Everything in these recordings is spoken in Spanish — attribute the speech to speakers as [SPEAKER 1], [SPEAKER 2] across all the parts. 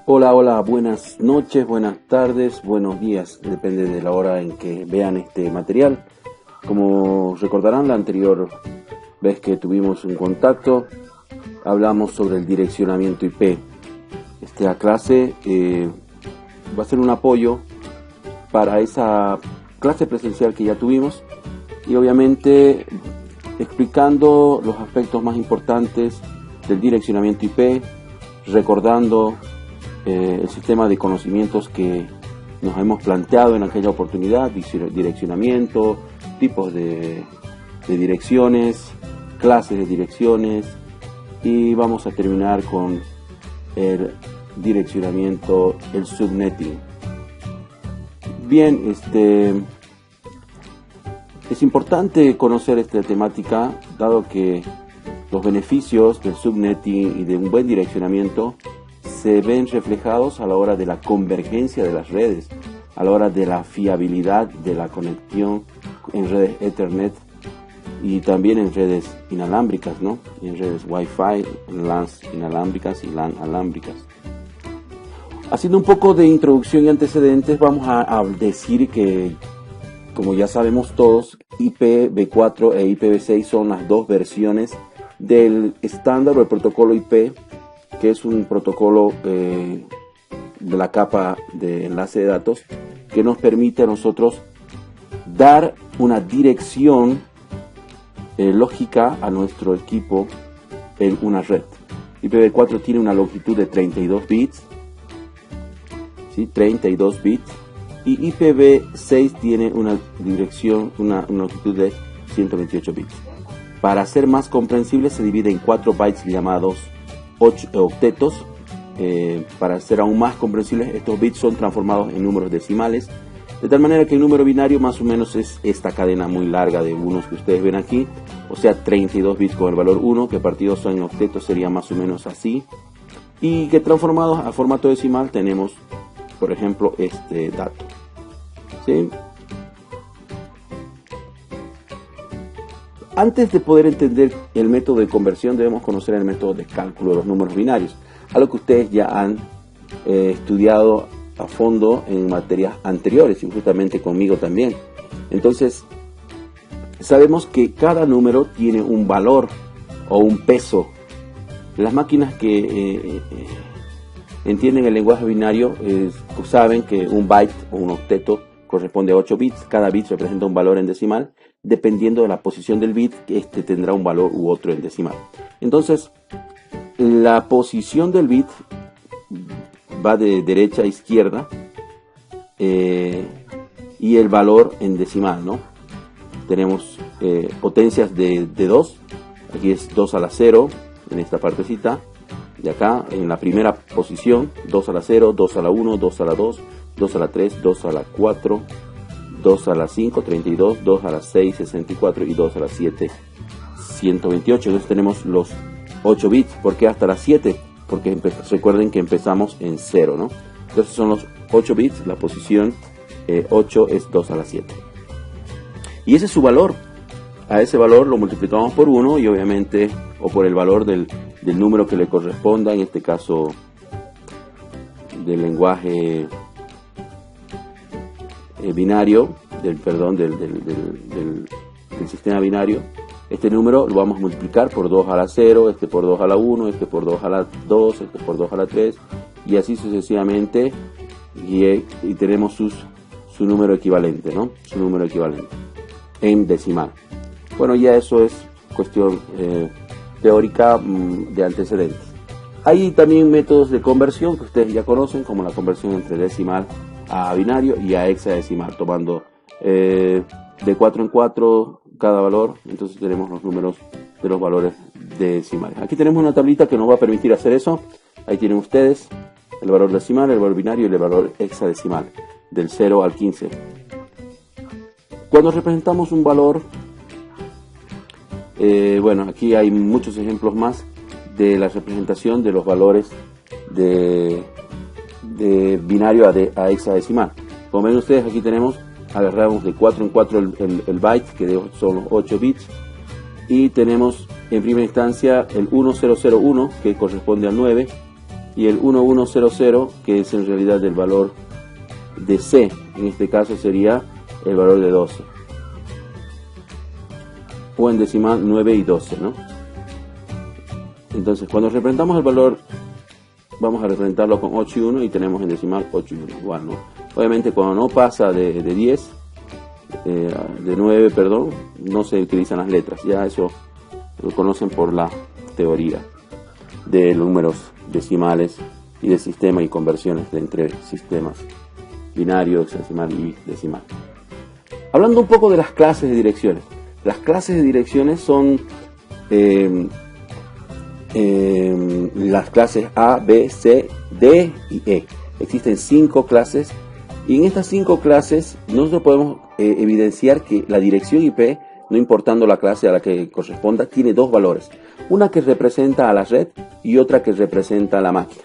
[SPEAKER 1] Hola, hola, buenas noches, buenas tardes, buenos días, depende de la hora en que vean este material. Como recordarán, la anterior vez que tuvimos un contacto, hablamos sobre el direccionamiento IP. Esta clase va a ser un apoyo para esa clase presencial que ya tuvimos y obviamente explicando los aspectos más importantes del direccionamiento IP, recordando el sistema de conocimientos que nos hemos planteado en aquella oportunidad, direccionamiento, tipos de direcciones, clases de direcciones, y vamos a terminar con el direccionamiento, el subnetting. Bien, es importante conocer esta temática, dado que los beneficios del subnetting y de un buen direccionamiento se ven reflejados a la hora de la convergencia de las redes, a la hora de la fiabilidad de la conexión en redes Ethernet y también en redes inalámbricas, ¿no? En redes Wi-Fi, LANs inalámbricas y LAN alámbricas. Haciendo un poco de introducción y antecedentes, vamos a decir que, como ya sabemos todos, IPv4 e IPv6 son las dos versiones del estándar o el protocolo IP, que es un protocolo de la capa de enlace de datos que nos permite a nosotros dar una dirección lógica a nuestro equipo en una red. IPv4 tiene una longitud de 32 bits, ¿sí? 32 bits, y IPv6 tiene una dirección, una longitud de 128 bits. Para ser más comprensible, se divide en 4 bytes llamados octetos. Para ser aún más comprensibles, estos bits son transformados en números decimales, de tal manera que el número binario más o menos es esta cadena muy larga de unos que ustedes ven aquí, o sea 32 bits con el valor 1, que partidos en octetos sería más o menos así, y que transformados a formato decimal tenemos, por ejemplo, este dato, ¿sí? Antes de poder entender el método de conversión, debemos conocer el método de cálculo de los números binarios, algo que ustedes ya han estudiado a fondo en materias anteriores y justamente conmigo también. Entonces, sabemos que cada número tiene un valor o un peso. Las máquinas que entienden el lenguaje binario saben que un byte o un octeto corresponde a 8 bits. Cada bit representa un valor en decimal. Dependiendo de la posición del bit, este tendrá un valor u otro en decimal. Entonces, la posición del bit va de derecha a izquierda y el valor en decimal, ¿no? Tenemos potencias de 2, aquí es 2 a la 0, en esta partecita, de acá, en la primera posición, 2 a la 0, 2 a la 1, 2 a la 2, 2 a la 3, 2 a la 4, 2 a la 5, 32, 2 a la 6, 64 y 2 a la 7, 128. Entonces tenemos los 8 bits. ¿Por qué hasta las 7? Porque recuerden que empezamos en 0, ¿no? Entonces son los 8 bits, la posición 8 es 2 a la 7. Y ese es su valor. A ese valor lo multiplicamos por 1 y obviamente, o por el valor del número que le corresponda, en este caso del lenguaje binario, del sistema binario. Este número lo vamos a multiplicar por 2 a la 0, este por 2 a la 1, este por 2 a la 2, este por 2 a la 3, y así sucesivamente, y tenemos su número equivalente, ¿no? Su número equivalente en decimal. Bueno, ya eso es cuestión teórica de antecedentes. Hay también métodos de conversión que ustedes ya conocen, como la conversión entre decimal a binario y a hexadecimal, tomando de 4 en 4 cada valor. Entonces tenemos los números de los valores decimales. Aquí tenemos una tablita que nos va a permitir hacer eso. Ahí tienen ustedes el valor decimal, el valor binario y el valor hexadecimal, del 0 al 15. Cuando representamos un valor, bueno, aquí hay muchos ejemplos más de la representación de los valores de binario a hexadecimal. Como ven ustedes, aquí tenemos, agarramos de 4 en 4 el byte, que son los 8 bits, y tenemos en primera instancia el 1001, que corresponde al 9, y el 1100, que es en realidad el valor de C. En este caso sería el valor de 12. O en decimal 9 y 12, ¿no? Entonces, cuando representamos el valor, vamos a representarlo con 8 y 1 y tenemos en decimal 8 y 1. Igual, ¿no? Obviamente, cuando no pasa de 10, de 9, perdón, no se utilizan las letras. Ya eso lo conocen por la teoría de números decimales y de sistemas y conversiones entre sistemas binarios, hexadecimal y decimal. Hablando un poco de las clases de direcciones. Las clases de direcciones son las clases A, B, C, D y E. Existen 5 clases y en estas 5 clases nosotros podemos evidenciar que la dirección IP, no importando la clase a la que corresponda, tiene 2 valores. Una que representa a la red y otra que representa a la máquina.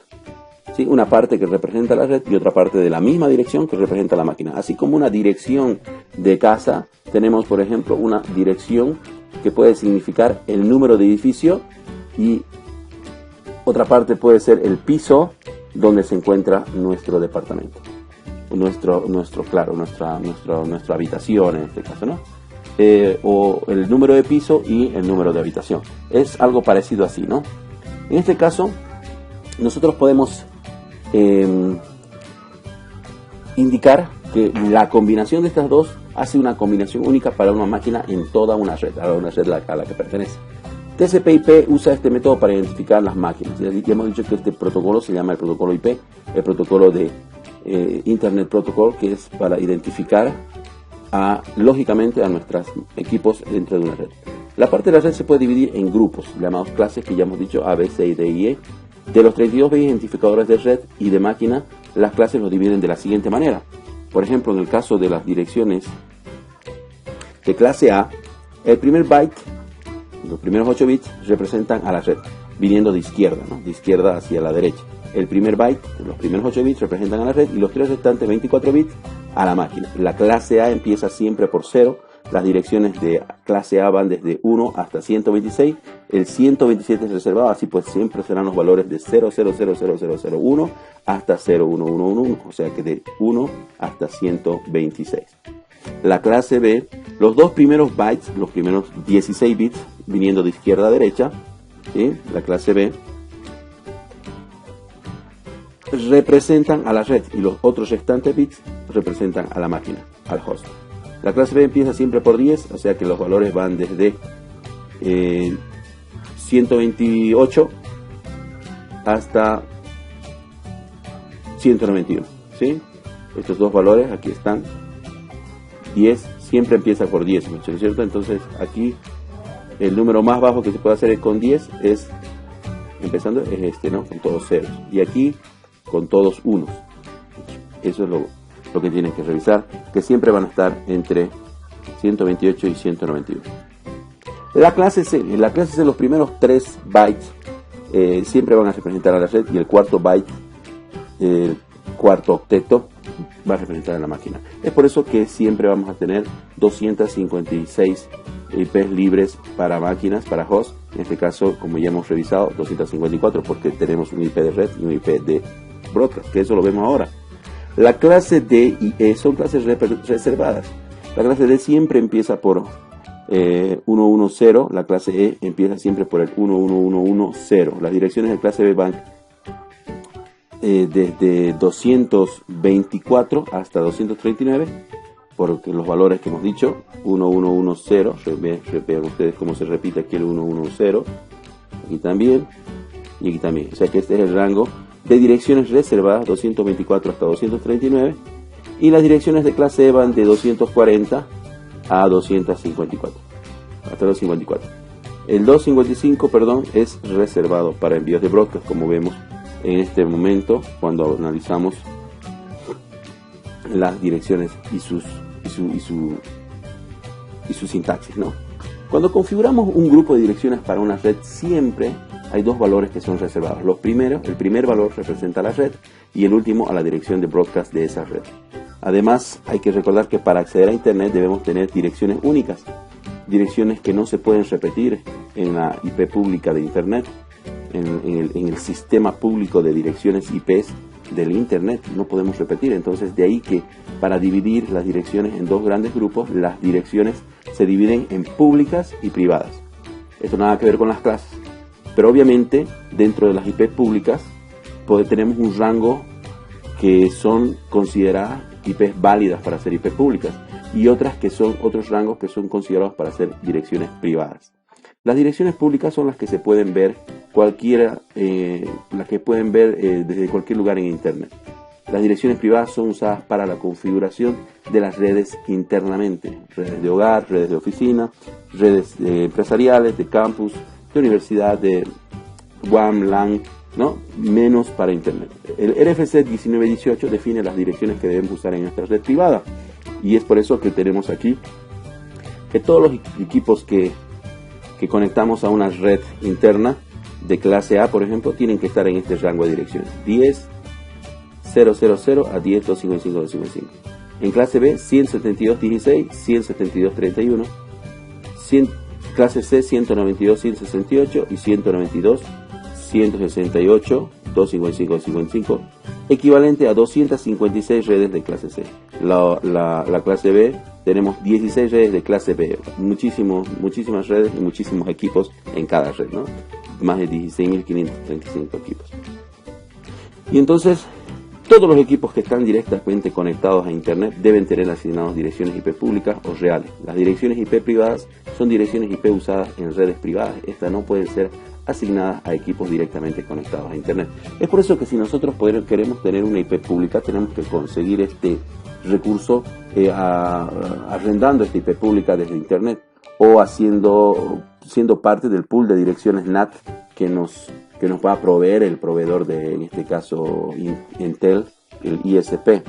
[SPEAKER 1] ¿Sí? Una parte que representa a la red y otra parte de la misma dirección que representa a la máquina. Así como una dirección de casa, tenemos por ejemplo una dirección que puede significar el número de edificio y otra parte puede ser el piso donde se encuentra nuestro departamento. Nuestra habitación en este caso, ¿no? O el número de piso y el número de habitación. Es algo parecido así, ¿no? En este caso, nosotros podemos indicar que la combinación de estas dos hace una combinación única para una máquina en toda una red, a la que pertenece. TCP/IP usa este método para identificar las máquinas. Ya hemos dicho que este protocolo se llama el protocolo IP, el protocolo de Internet Protocol, que es para identificar lógicamente a nuestros equipos dentro de una red. La parte de la red se puede dividir en grupos, llamados clases, que ya hemos dicho A, B, C, D y E. De los 32 identificadores de red y de máquina, las clases los dividen de la siguiente manera. Por ejemplo, en el caso de las direcciones de clase A, el primer byte, los primeros 8 bits representan a la red, viniendo de izquierda, ¿no? De izquierda hacia la derecha. El primer byte, los primeros 8 bits representan a la red y los 3 restantes 24 bits a la máquina. La clase A empieza siempre por 0. Las direcciones de clase A van desde 1 hasta 126. El 127 es reservado, así pues siempre serán los valores de 0000001 hasta 01111, o sea que de 1 hasta 126. La clase B, los dos primeros bytes, los primeros 16 bits, viniendo de izquierda a derecha, ¿sí? La clase B representan a la red y los otros restantes bits representan a la máquina, al host. La clase B empieza siempre por 10, o sea que los valores van desde 128 hasta 191, ¿sí? Estos dos valores aquí están. 10 siempre empieza por 10, ¿no es cierto? Entonces aquí el número más bajo que se puede hacer con 10 es, empezando, es este, ¿no? Con todos ceros. Y aquí con todos unos. Eso es lo que tienen que revisar, que siempre van a estar entre 128 y 191. La clase C, los primeros 3 bytes siempre van a representar a la red y el cuarto byte, el cuarto octeto, va a representar a la máquina. Es por eso que siempre vamos a tener 256 IPs libres para máquinas, para host. En este caso, como ya hemos revisado, 254 porque tenemos un IP de red y un IP de broadcast, que eso lo vemos ahora. La clase D y E son clases reservadas. La clase D siempre empieza por 110, la clase E empieza siempre por el 11110. Las direcciones de clase B van desde 224 hasta 239, porque los valores que hemos dicho, 1110, vean ustedes cómo se repite aquí el 110, aquí también, y aquí también. O sea que este es el rango de direcciones reservadas, 224 hasta 239, y las direcciones de clase E van de 240 a 254, hasta 254. El 255, perdón, es reservado para envíos de broadcast, como vemos en este momento cuando analizamos las direcciones y su sintaxis, ¿no? Cuando configuramos un grupo de direcciones para una red, siempre hay dos valores que son reservados. El primer valor representa a la red y el último a la dirección de broadcast de esa red. Además, hay que recordar que para acceder a Internet debemos tener direcciones únicas, direcciones que no se pueden repetir en la IP pública de Internet. en el sistema público de direcciones IP del Internet, no podemos repetir. Entonces, de ahí que para dividir las direcciones en dos grandes grupos, las direcciones se dividen en públicas y privadas. Esto nada que ver con las clases, pero obviamente dentro de las IP públicas tenemos un rango que son consideradas IPs válidas para ser IP públicas y otras que son otros rangos que son considerados para ser direcciones privadas. Las direcciones públicas son las que se pueden ver desde cualquier lugar en Internet. Las direcciones privadas son usadas para la configuración de las redes internamente, redes de hogar, redes de oficina, redes empresariales, de campus, de universidad, de WAN, LAN, ¿no? Menos para Internet. El RFC 1918 define las direcciones que debemos usar en nuestra red privada y es por eso que tenemos aquí que todos los equipos que conectamos a una red interna de clase A, por ejemplo, tienen que estar en este rango de direcciones 10.0.0.0 a 10.255.255. En clase B 172.16, 172.31, clase C 192.168 y 192.168.255.255, equivalente a 256 redes de clase C. La clase B tenemos 16 redes de clase B, muchísimas redes y muchísimos equipos en cada red, ¿no? Más de 16.535 equipos. Y entonces, todos los equipos que están directamente conectados a Internet deben tener asignados direcciones IP públicas o reales. Las direcciones IP privadas son direcciones IP usadas en redes privadas. Estas no pueden ser asignadas a equipos directamente conectados a Internet. Es por eso que si nosotros queremos tener una IP pública, tenemos que conseguir este recurso arrendando esta IP pública desde Internet o siendo parte del pool de direcciones NAT que nos va a proveer el proveedor de, en este caso, Intel, el ISP,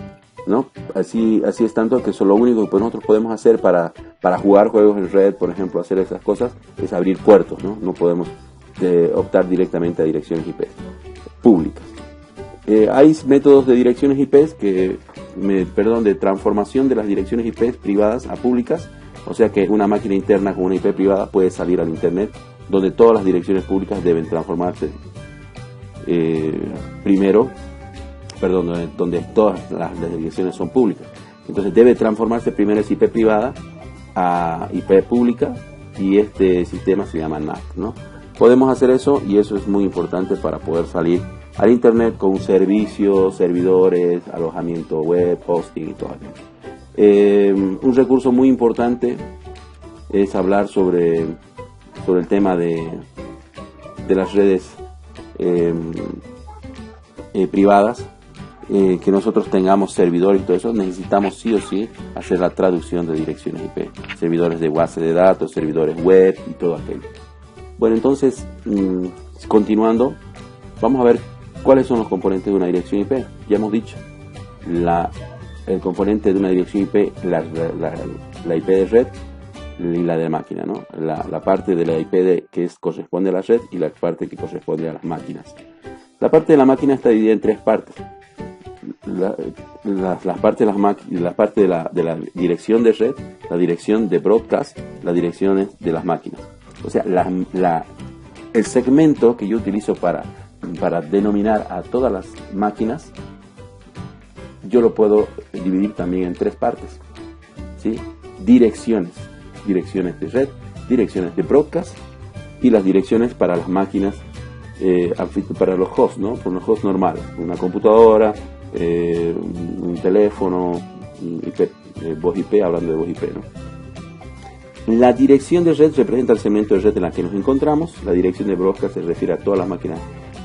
[SPEAKER 1] ¿no? Así es tanto que eso lo único que nosotros podemos hacer para jugar juegos en red, por ejemplo, hacer esas cosas, es abrir puertos, ¿no? No podemos optar directamente a direcciones IP públicas. Hay métodos de direcciones IP de transformación de las direcciones IP privadas a públicas, o sea que una máquina interna con una IP privada puede salir al Internet, donde todas las direcciones públicas deben transformarse donde todas las direcciones son públicas. Entonces debe transformarse primero esa IP privada a IP pública y este sistema se llama NAT, ¿no? Podemos hacer eso y eso es muy importante para poder salir al Internet con servicios, servidores, alojamiento web, hosting y todo aquello. Un recurso muy importante es hablar sobre el tema de las redes privadas, que nosotros tengamos servidores y todo eso. Necesitamos sí o sí hacer la traducción de direcciones IP, servidores de base de datos, servidores web y todo aquello. Bueno, entonces, continuando, vamos a ver cuáles son los componentes de una dirección IP. Ya hemos dicho, el componente de una dirección IP, la IP de red y la de máquina, ¿no? La parte de la IP que corresponde a la red y la parte que corresponde a las máquinas. La parte de la máquina está dividida en tres partes. La parte de la dirección de red, la dirección de broadcast, las direcciones de las máquinas. O sea, el segmento que yo utilizo para denominar a todas las máquinas, yo lo puedo dividir también en tres partes, ¿sí? Direcciones de red, direcciones de broadcast y las direcciones para las máquinas, para los hosts, ¿no? Con los hosts normales, una computadora, un teléfono, voz IP, hablando de voz IP, ¿no? La dirección de red representa el segmento de red en la que nos encontramos. La dirección de broadcast se refiere a todas las máquinas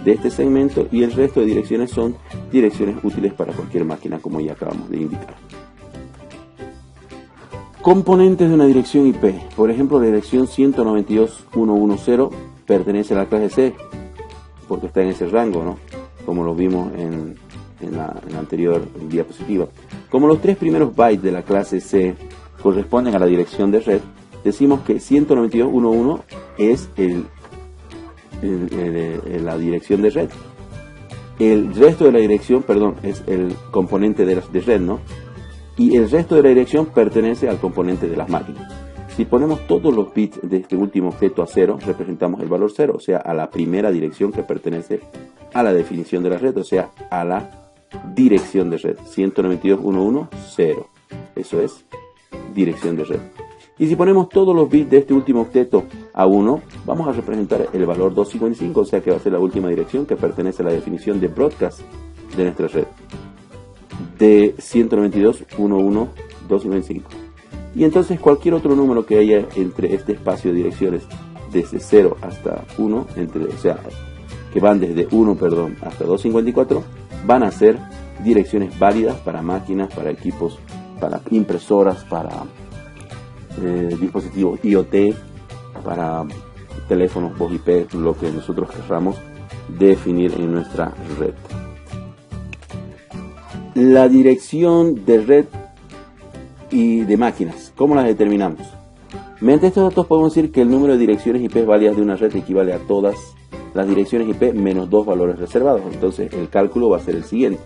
[SPEAKER 1] de este segmento y el resto de direcciones son direcciones útiles para cualquier máquina, como ya acabamos de indicar. Componentes de una dirección IP. Por ejemplo, la dirección 192.110 pertenece a la clase C porque está en ese rango, ¿no? Como lo vimos en la anterior diapositiva. Como los tres primeros bytes de la clase C corresponden a la dirección de red, decimos que 192.1.1 es la dirección de red. El resto de la dirección, es el componente de red, ¿no? Y el resto de la dirección pertenece al componente de las máquinas. Si ponemos todos los bits de este último octeto a 0, representamos el valor 0, o sea, a la primera dirección que pertenece a la definición de la red, o sea, a la dirección de red. 192.1.1.0. Eso es dirección de red. Y si ponemos todos los bits de este último octeto a 1, vamos a representar el valor 255, o sea que va a ser la última dirección que pertenece a la definición de broadcast de nuestra red, de 192.1.1.255. Y entonces cualquier otro número que haya entre este espacio de direcciones desde 0 hasta 1, o sea, que van desde 1, hasta 254, van a ser direcciones válidas para máquinas, para equipos, para impresoras, para dispositivos IoT, para teléfonos voz IP, lo que nosotros queramos definir en nuestra red. La dirección de red y de máquinas, ¿cómo las determinamos? Mediante estos datos podemos decir que el número de direcciones IP válidas de una red equivale a todas las direcciones IP menos 2 valores reservados. Entonces el cálculo va a ser el siguiente.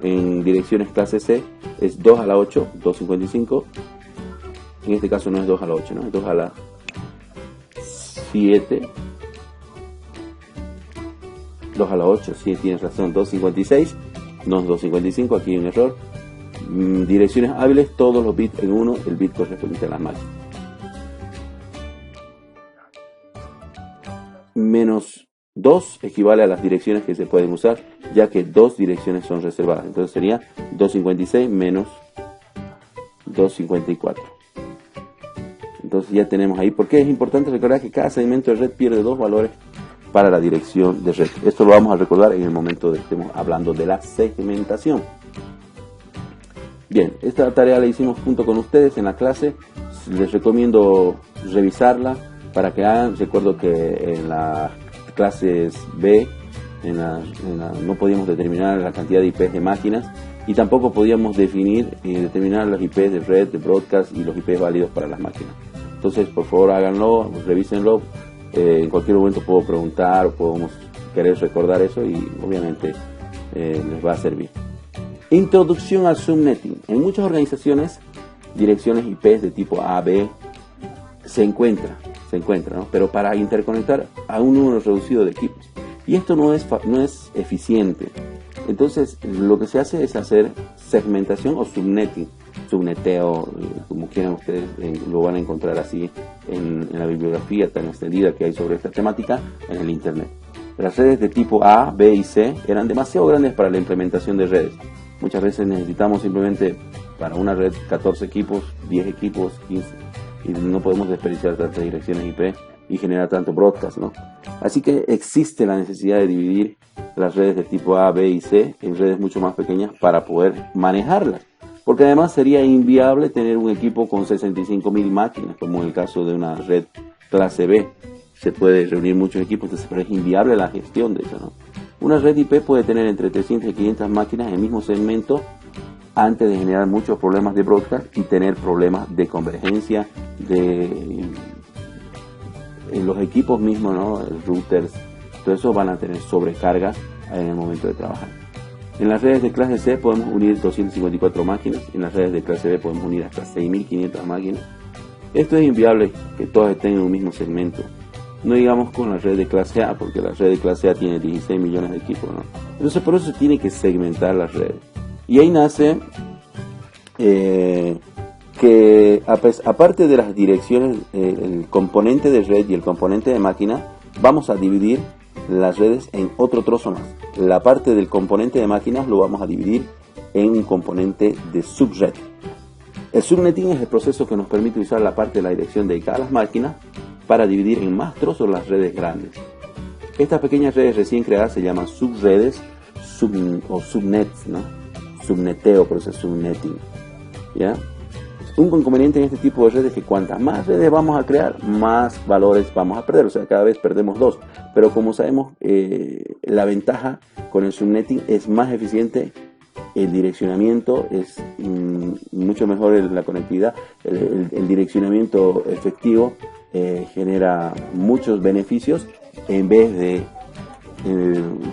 [SPEAKER 1] En direcciones clase C es 2 a la 8, 255. En este caso no es 2 a la 8, ¿no? Es 2 a la 7. 2 a la 8, sí, tienes razón, 256. No es 255, aquí hay un error. Direcciones hábiles, todos los bits en 1, el bit correspondiente a las máquinas. Menos 2 equivale a las direcciones que se pueden usar, ya que 2 direcciones son reservadas. Entonces sería 256 menos 254. Entonces ya tenemos ahí. Porque es importante recordar que cada segmento de red pierde 2 valores para la dirección de red. Esto lo vamos a recordar en el momento de que estemos hablando de la segmentación. Bien, esta tarea la hicimos junto con ustedes en la clase. Les recomiendo revisarla para que hagan. Recuerdo que en las clases B no podíamos determinar la cantidad de IPs de máquinas y tampoco podíamos definir y determinar los IPs de red, de broadcast y los IPs válidos para las máquinas. Entonces, por favor, háganlo, revísenlo. En cualquier momento puedo preguntar o podemos querer recordar eso y obviamente les va a servir. Introducción al subnetting. En muchas organizaciones, direcciones IP de tipo A, B se encuentra, ¿no? Pero para interconectar a un número reducido de equipos. Y esto no es eficiente. Entonces, lo que se hace es hacer segmentación o subnetting. Subneteo, como quieran ustedes, lo van a encontrar así en la bibliografía tan extendida que hay sobre esta temática en el internet. Las redes de tipo A, B y C eran demasiado grandes para la implementación de redes. Muchas veces necesitamos simplemente para una red 14 equipos, 10 equipos, 15, y no podemos desperdiciar tantas direcciones IP y generar tanto broadcast, ¿no? Así que existe la necesidad de dividir las redes de tipo A, B y C en redes mucho más pequeñas para poder manejarlas. Porque además sería inviable tener un equipo con 65.000 máquinas, como en el caso de una red clase B. Se puede reunir muchos equipos, entonces, pero es inviable la gestión de eso, ¿no? Una red IP puede tener entre 300 y 500 máquinas en el mismo segmento antes de generar muchos problemas de broadcast y tener problemas de convergencia en los equipos mismos, ¿no? Routers, todo eso van a tener sobrecarga en el momento de trabajar. En las redes de clase C podemos unir 254 máquinas, en las redes de clase B podemos unir hasta 6.500 máquinas. Esto es inviable que todas estén en un mismo segmento. No digamos con la red de clase A, porque la red de clase A tiene 16 millones de equipos, ¿no? Entonces por eso se tiene que segmentar las redes. Y ahí nace que aparte de las direcciones, el componente de red y el componente de máquina, vamos a dividir las redes en otro trozo más. La parte del componente de máquinas lo vamos a dividir en un componente de subred. El subnetting es el proceso que nos permite usar la parte de la dirección dedicada a las máquinas para dividir en más trozos las redes grandes. Estas pequeñas redes recién creadas se llaman subredes o subnets, ¿no? Subneteo, por eso es subnetting, ¿ya? Un inconveniente en este tipo de redes es que cuantas más redes vamos a crear, más valores vamos a perder, o sea, cada vez perdemos 2. Pero como sabemos, la ventaja con el subnetting es más eficiente, el direccionamiento es mucho mejor, la conectividad, el direccionamiento efectivo genera muchos beneficios en vez de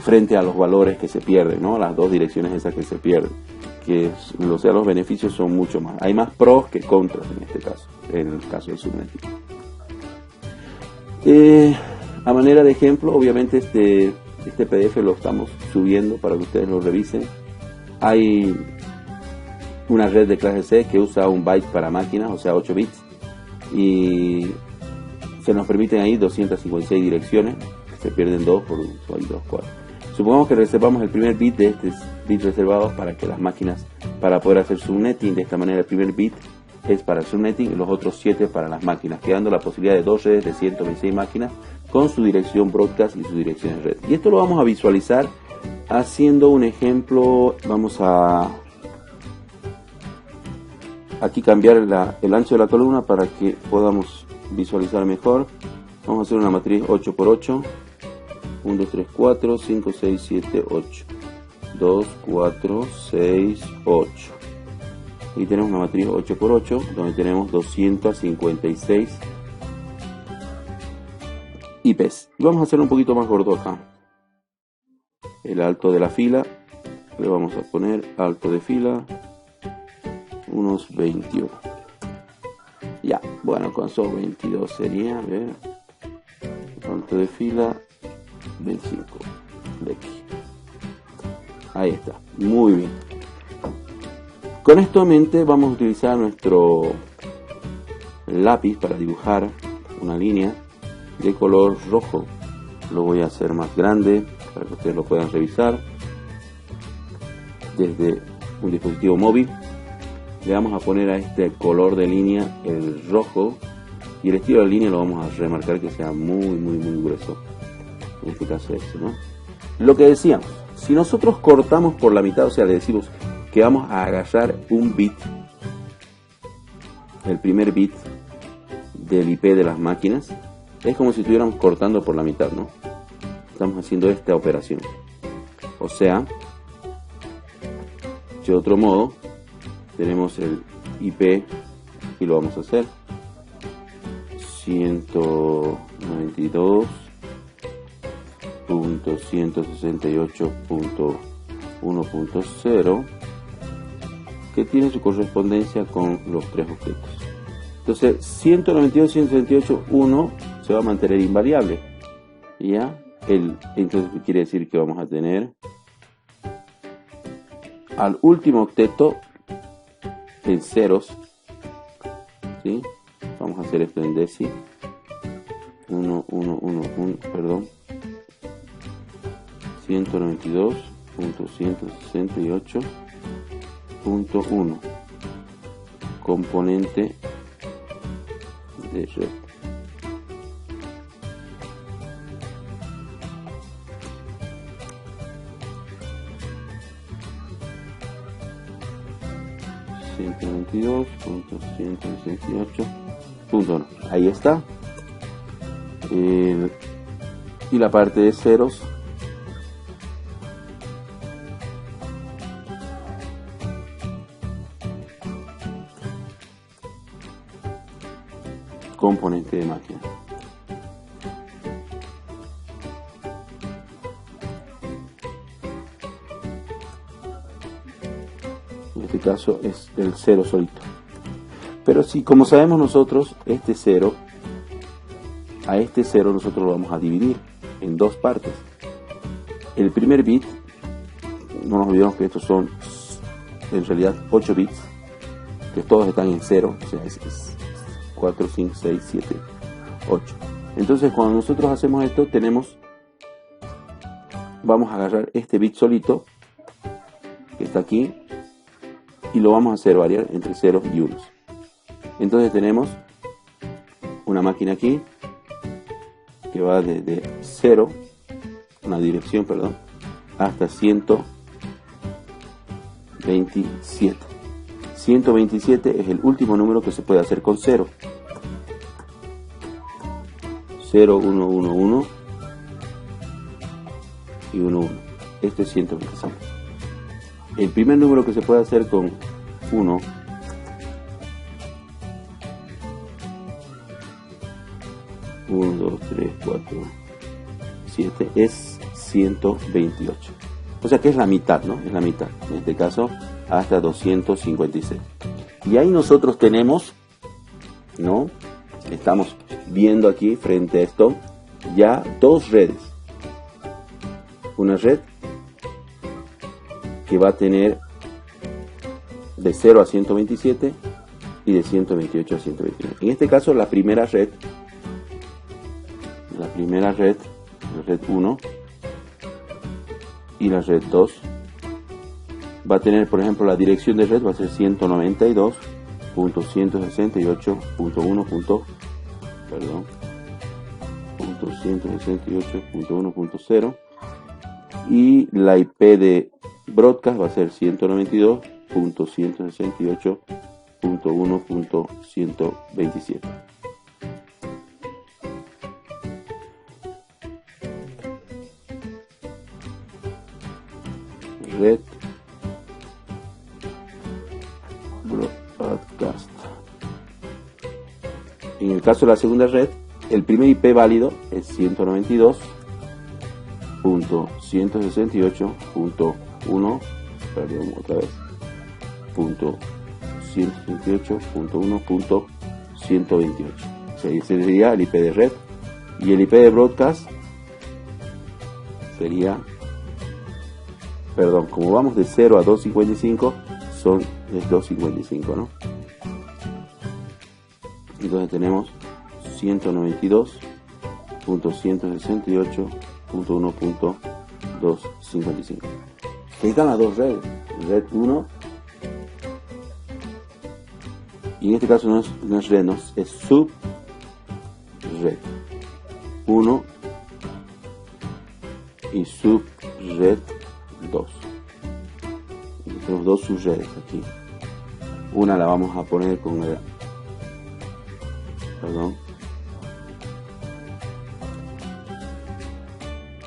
[SPEAKER 1] frente a los valores que se pierden, ¿no? Las dos direcciones esas que se pierden, que los beneficios son mucho más. Hay más pros que contras en este caso, en el caso del Subnetting. A manera de ejemplo, obviamente este PDF lo estamos subiendo para que ustedes lo revisen. Hay una red de clase C que usa un byte para máquinas, o sea 8 bits, y se nos permiten ahí 256 direcciones, se pierden 2 por un usuario 4. Supongamos que reservamos el primer bit de este bit reservado para que las máquinas, para poder hacer subnetting. De esta manera el primer bit es para el subnetting y los otros 7 para las máquinas, quedando la posibilidad de 2 redes de 126 máquinas con su dirección broadcast y su dirección en red. Y esto lo vamos a visualizar haciendo un ejemplo. Vamos a aquí cambiar el ancho de la columna para que podamos visualizar mejor. Vamos a hacer una matriz 8×8. 1, 2, 3, 4, 5, 6, 7, 8. 2, 4, 6, 8. Y tenemos una matriz 8×8 donde tenemos 256 IPs. Y vamos a hacer un poquito más gordo acá. El alto de la fila le vamos a poner alto de fila unos 21. Ya, bueno, con esos 22 sería, a ver, alto de fila 25 de aquí. Ahí está, muy bien. Con esto en mente vamos a utilizar nuestro lápiz para dibujar una línea de color rojo. Lo voy a hacer más grande para que ustedes lo puedan revisar desde un dispositivo móvil. Le vamos a poner a este color de línea el rojo, y el estilo de línea lo vamos a remarcar que sea muy grueso. En este caso este, ¿no? Lo que decíamos, si nosotros cortamos por la mitad, o sea, le decimos que vamos a agarrar un bit, el primer bit del IP de las máquinas, es como si estuviéramos cortando por la mitad, ¿no? Estamos haciendo esta operación. O sea, de otro modo, tenemos el IP, y lo vamos a hacer 192.168.1.0, que tiene su correspondencia con los tres objetos. Entonces 192.168.1 se va a mantener invariable, ¿ya? Entonces quiere decir que vamos a tener al último octeto en ceros, ¿sí? Vamos a hacer esto en deci. 192.168.1 componente de red. Ahí está. Y la parte de ceros componente de máquina. En este caso es el cero solito. Pero si, como sabemos nosotros, este cero, a este cero nosotros lo vamos a dividir en dos partes. El primer bit, no nos olvidemos que estos son en realidad 8 bits, que todos están en cero, o sea, es 4, 5, 6, 7, 8. Entonces cuando nosotros hacemos esto, vamos a agarrar este bit solito, que está aquí, y lo vamos a hacer variar entre ceros y unos. Entonces tenemos una máquina aquí, que va desde 0, una dirección, perdón, hasta 127. 127 es el último número que se puede hacer con 0. 0, 1, 1, 1 y 1, 1. Este es 127. El primer número que se puede hacer con 1 1, 2, 3, 4, 7 es 128. O sea que es la mitad, ¿no? Es la mitad. En este caso hasta 256. Y ahí nosotros tenemos, ¿no? Estamos viendo aquí frente a esto ya dos redes. Una red que va a tener de 0 a 127 y de 128 a 129. En este caso la primera red, la red 1 y la red 2 va a tener, por ejemplo, la dirección de red va a ser 192.168.1.0 y la IP de broadcast va a ser 192.168.1.127. Red broadcast. En el caso de la segunda red, el primer IP válido es 192.168.1, perdón, otra vez, .168.1.128. Ese sería el IP de red, y el IP de broadcast sería, perdón, como vamos de 0 a 255, son es 255, ¿no? Entonces tenemos 192.168.1.255. Ahí están las dos redes, red 1, y en este caso no es red, no, es subred 1 y subred 2. Tenemos dos subredes aquí. Una la vamos a poner con el, perdón,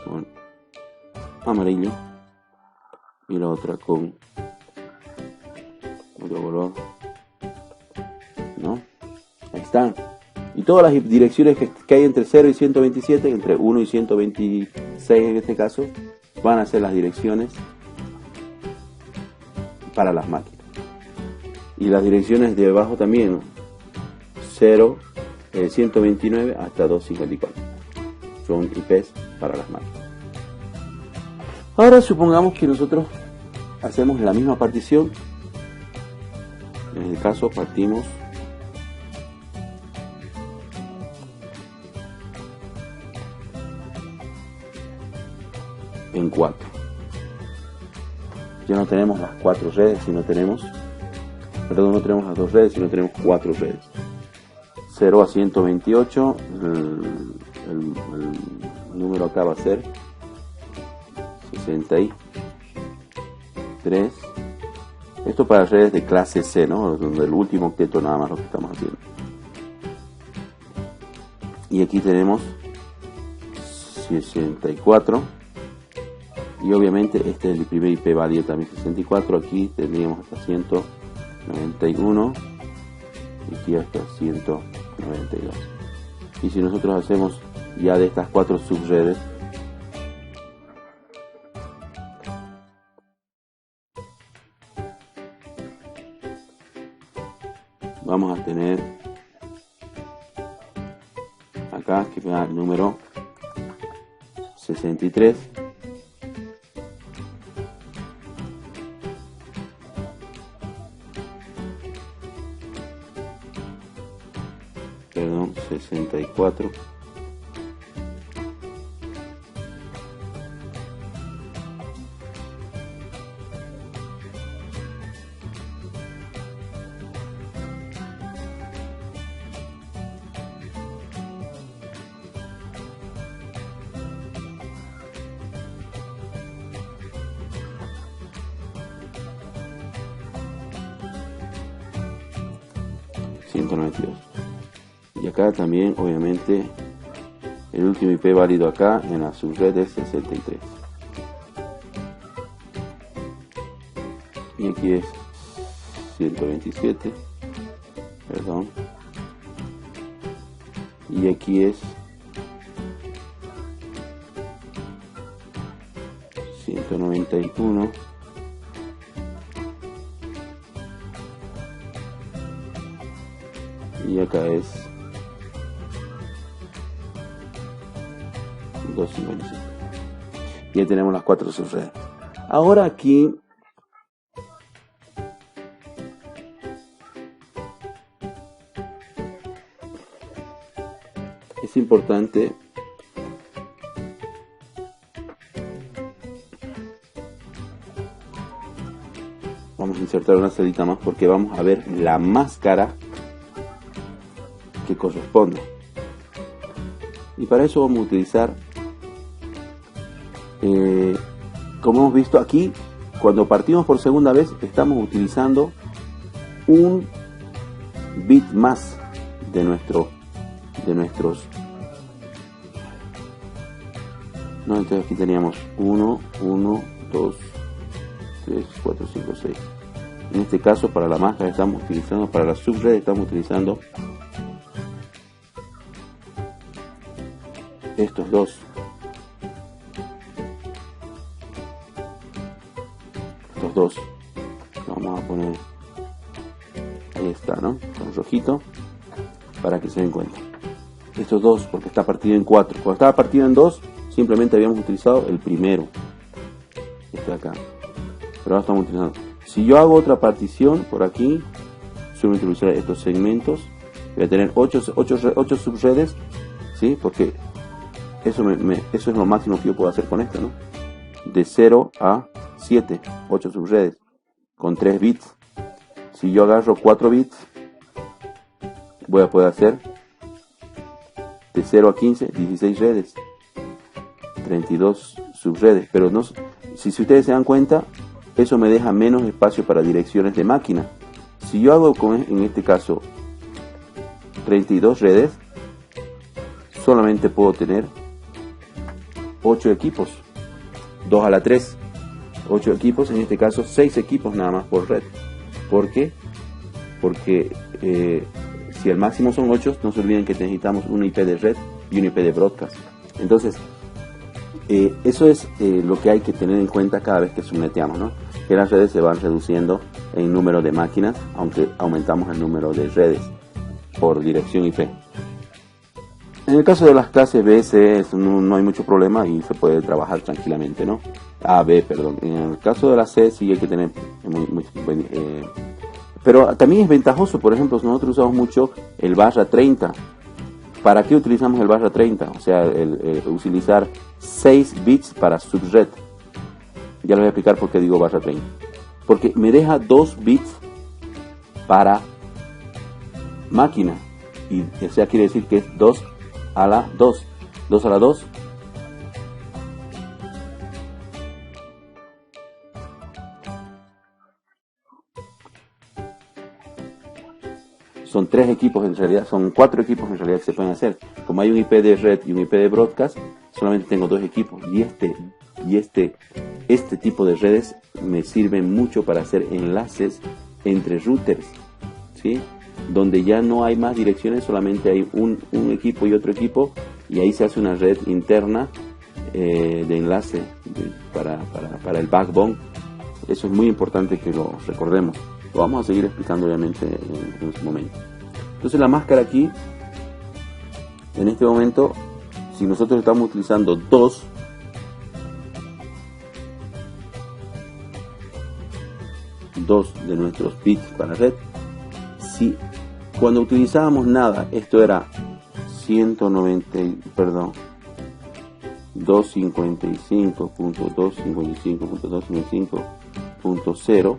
[SPEAKER 1] con amarillo, y la otra con otro color, ¿no? Ahí están. Y todas las direcciones que hay entre 0 y 127, entre 1 y 126 en este caso, van a ser las direcciones para las máquinas. Y las direcciones de abajo también, 129 hasta 254. Son IPs para las máquinas. Ahora supongamos que nosotros hacemos la misma partición. En el caso partimos en 4. Ya no tenemos las 4 redes, sino tenemos, perdón, no tenemos las 2 redes, sino tenemos 4 redes. 0 a 128, el número acá va a ser 63. Esto para redes de clase C, ¿no? Donde el último octeto nada más lo que estamos haciendo. Y aquí tenemos 64. Y obviamente este es el primer IP válido también, 64. Aquí tendríamos hasta 191 y aquí hasta 192. Y si nosotros hacemos ya de estas 4 subredes, vamos a tener acá que me da el número 63. Perdón, 64. Y acá también obviamente el último IP válido acá en la subred es 63. Y aquí es 127, perdón. Y aquí es 191 y acá es 255. Y ya tenemos las 4 subredes. Ahora aquí es importante vamos a insertar una celita más porque vamos a ver la máscara que corresponde. Y para eso vamos a utilizar, como hemos visto aquí, cuando partimos por segunda vez, estamos utilizando un bit más de nuestros. No, entonces aquí teníamos 1, 1, 2, 3, 4, 5, 6. En este caso, para la máscara estamos utilizando, para la subred estamos utilizando estos dos. Estos dos. Vamos a poner, ahí está, ¿no? Con rojito, para que se den cuenta. Estos dos, porque está partido en 4. Cuando estaba partido en 2, simplemente habíamos utilizado el primero. Este de acá. Pero ahora estamos utilizando. Si yo hago otra partición por aquí, suelo utilizar estos segmentos. Voy a tener 8 subredes, ¿sí? Porque eso es lo máximo que yo puedo hacer con esto, ¿no? De 0 a 7, 8 subredes, con 3 bits. Si yo agarro 4 bits, voy a poder hacer de 0 a 15, 16 redes, 32 subredes. Pero no, si ustedes se dan cuenta, eso me deja menos espacio para direcciones de máquina. Si yo hago en este caso 32 redes, solamente puedo tener 8 equipos, 2 a la 3, 8 equipos, en este caso 6 equipos nada más por red. ¿Por qué? Porque si el máximo son 8, no se olviden que necesitamos una IP de red y una IP de broadcast. Entonces, eso es lo que hay que tener en cuenta cada vez que subneteamos, ¿no? Que las redes se van reduciendo en número de máquinas, aunque aumentamos el número de redes por dirección IP. En el caso de las clases B, C, no hay mucho problema y se puede trabajar tranquilamente, ¿no? A, B, perdón. En el caso de la C sí hay que tener pero también es ventajoso. Por ejemplo, nosotros usamos mucho el barra 30. ¿Para qué utilizamos el barra 30? O sea, utilizar 6 bits para subred. Ya les voy a explicar por qué digo barra 30. Porque me deja 2 bits para máquina. Y o sea, quiere decir que es 2 a la 2. 2 a la 2. Son 3 equipos en realidad, son 4 equipos en realidad que se pueden hacer. Como hay un IP de red y un IP de broadcast, solamente tengo 2 equipos. Y este tipo de redes me sirven mucho para hacer enlaces entre routers, ¿sí? Donde ya no hay más direcciones, solamente hay un equipo y otro equipo, y ahí se hace una red interna de enlace para el backbone. Eso es muy importante que lo recordemos. Lo vamos a seguir explicando obviamente en su momento. Entonces la máscara aquí, en este momento, si nosotros estamos utilizando dos de nuestros bits para red, si cuando utilizábamos nada, esto era 255.255.255.255.0,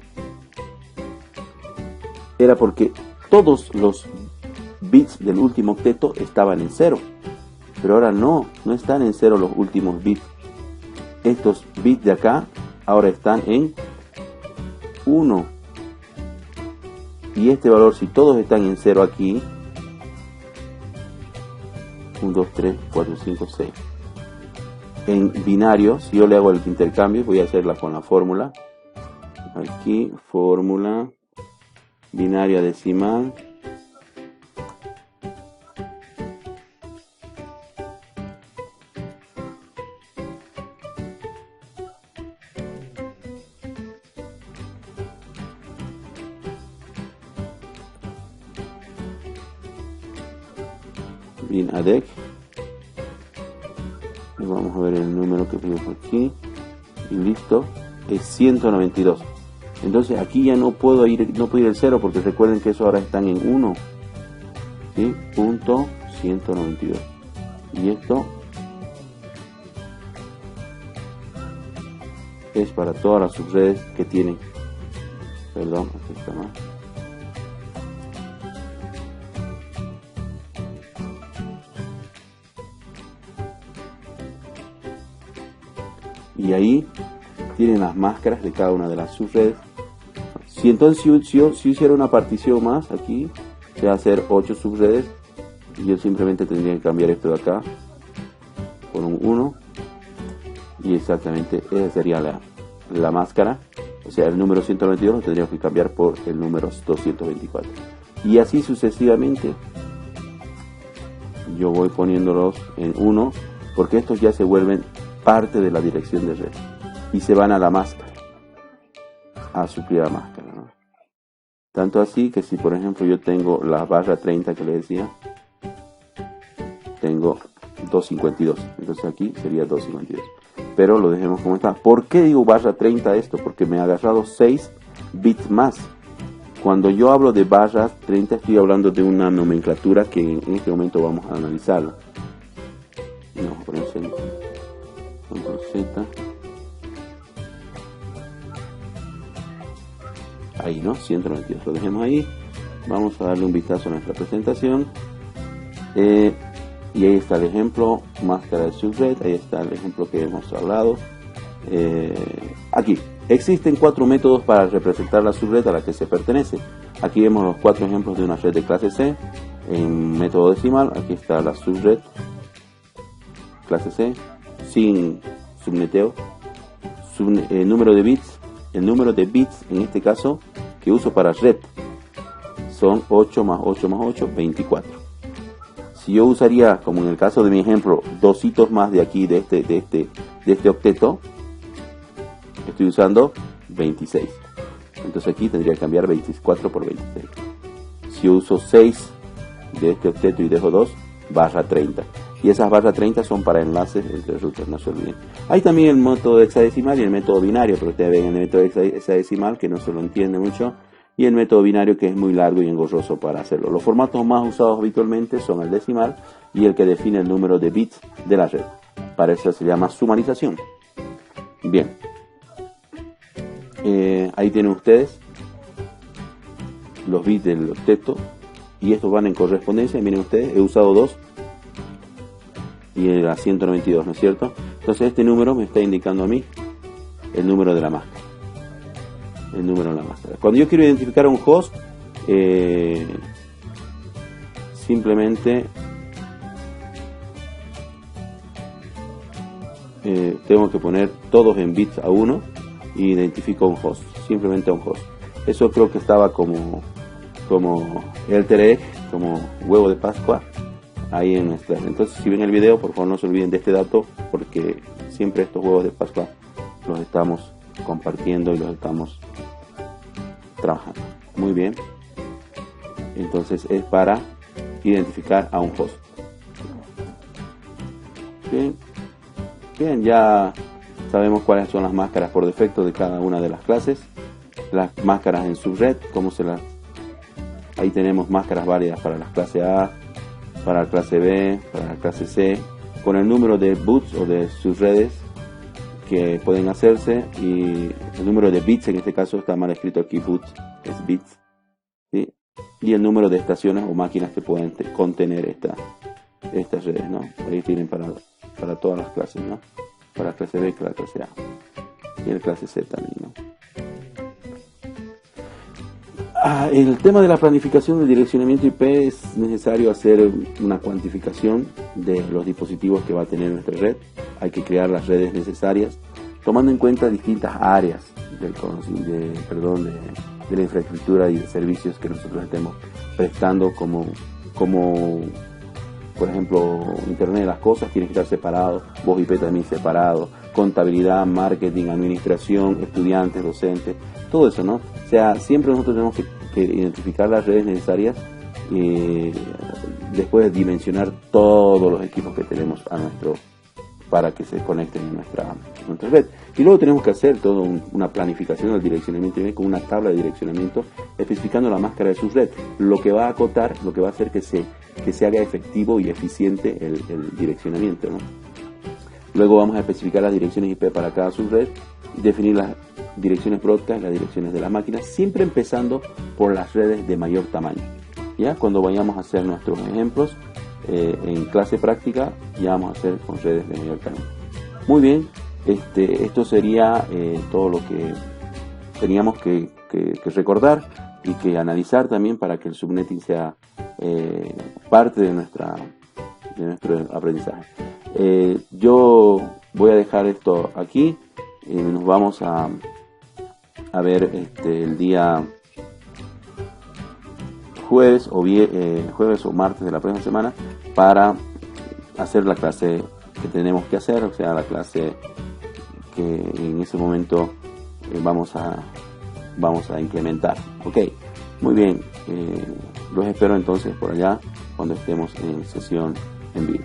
[SPEAKER 1] era porque todos los bits del último octeto estaban en 0. Pero ahora no están en 0 los últimos bits. Estos bits de acá ahora están en 1. Y este valor, si todos están en 0 aquí, 1, 2, 3, 4, 5, 6. En binario, si yo le hago el intercambio, voy a hacerla con la fórmula. Aquí, fórmula, binaria decimal. bin ADEC. Y vamos a ver el número que tengo por aquí. Y listo, es 192. Entonces aquí ya no puedo ir el 0 porque recuerden que eso ahora están en 1. ¿Sí? Punto 192. Y esto es para todas las subredes que tienen. Perdón, aquí está mal. Y ahí tienen las máscaras de cada una de las subredes. Si entonces si hiciera una partición más aquí, se va a hacer 8 subredes. Y yo simplemente tendría que cambiar esto de acá por un 1. Y exactamente esa sería la máscara. O sea, el número 192 lo tendríamos que cambiar por el número 224. Y así sucesivamente. Yo voy poniéndolos en 1 porque estos ya se vuelven parte de la dirección de red. Y se van a la máscara. A suplir la máscara, ¿no? Tanto así que si por ejemplo yo tengo la barra 30 que le decía, tengo 252. Entonces aquí sería 252. Pero lo dejemos como está. ¿Por qué digo barra 30 esto? Porque me ha agarrado 6 bits más. Cuando yo hablo de barras 30 estoy hablando de una nomenclatura que en este momento vamos a analizarla. Vamos a poner Control Z. Ahí, ¿no? 192. Lo dejemos ahí. Vamos a darle un vistazo a nuestra presentación. Y ahí está el ejemplo, máscara de subred. Ahí está el ejemplo que hemos hablado. Aquí, existen 4 métodos para representar la subred a la que se pertenece. Aquí vemos los 4 ejemplos de una red de clase C en método decimal. Aquí está la subred clase C sin subneteo. Número de bits. El número de bits en este caso que uso para red son 8 más 8 más 8, 24. Si yo usaría, como en el caso de mi ejemplo, 2 hitos más de aquí, de este octeto, estoy usando 26. Entonces aquí tendría que cambiar 24 por 26. Si yo uso 6 de este octeto y dejo 2, barra 30. Y esas barras 30 son para enlaces entre routers, no se olviden. Hay también el método hexadecimal y el método binario, pero ustedes ven el método hexadecimal que no se lo entiende mucho, y el método binario que es muy largo y engorroso para hacerlo. Los formatos más usados habitualmente son el decimal y el que define el número de bits de la red. Para eso se llama sumarización. Bien. Ahí tienen ustedes los bits del octeto y estos van en correspondencia. Miren ustedes, he usado 2 y era 192, ¿no es cierto? Entonces este número me está indicando a mí el número de la máscara. El número de la máscara. Cuando yo quiero identificar a un host, simplemente tengo que poner todos en bits a 1 y identifico a un host, simplemente a un host. Eso creo que estaba como Easter egg, como huevo de Pascua ahí en nuestra. Entonces si ven el video, por favor no se olviden de este dato, porque siempre estos huevos de Pascua los estamos compartiendo y los estamos trabajando. Muy bien. Entonces es para identificar a un host. Bien. Bien, ya sabemos cuáles son las máscaras por defecto de cada una de las clases. Las máscaras en subred, ahí tenemos máscaras válidas para la clase A, para la clase B, para la clase C, con el número de boots o de subredes que pueden hacerse, y el número de bits, en este caso está mal escrito aquí, boots es bits, ¿sí? Y el número de estaciones o máquinas que pueden contener estas redes, ¿no? Ahí tienen para todas las clases, ¿no? Para la clase B y la clase A, y la clase C también, ¿no? El tema de la planificación del direccionamiento IP, es necesario hacer una cuantificación de los dispositivos que va a tener nuestra red. Hay que crear las redes necesarias, tomando en cuenta distintas áreas de la infraestructura y de servicios que nosotros estemos prestando, como por ejemplo Internet de las cosas tiene que estar separado, voz IP también separado, contabilidad, marketing, administración, estudiantes, docentes, todo eso, ¿no? O sea, siempre nosotros tenemos que identificar las redes necesarias, después de dimensionar todos los equipos que tenemos para que se conecten en nuestra red. Y luego tenemos que hacer toda una planificación del direccionamiento IP con una tabla de direccionamiento especificando la máscara de subred, lo que va a acotar, lo que va a hacer que se haga efectivo y eficiente el direccionamiento, ¿no? Luego vamos a especificar las direcciones IP para cada subred y definir las direcciones broadcast, las direcciones de la máquina, siempre empezando por las redes de mayor tamaño. ¿Ya? Cuando vayamos a hacer nuestros ejemplos en clase práctica, ya vamos a hacer con redes de mayor tamaño. Muy bien, esto sería todo lo que teníamos que recordar y que analizar también para que el subnetting sea parte de nuestro aprendizaje. Yo voy a dejar esto aquí. Nos vamos a ver el día jueves o martes de la próxima semana para hacer la clase que tenemos que hacer, o sea, la clase que en ese momento vamos a implementar. Ok, muy bien, los espero entonces por allá cuando estemos en sesión en vivo.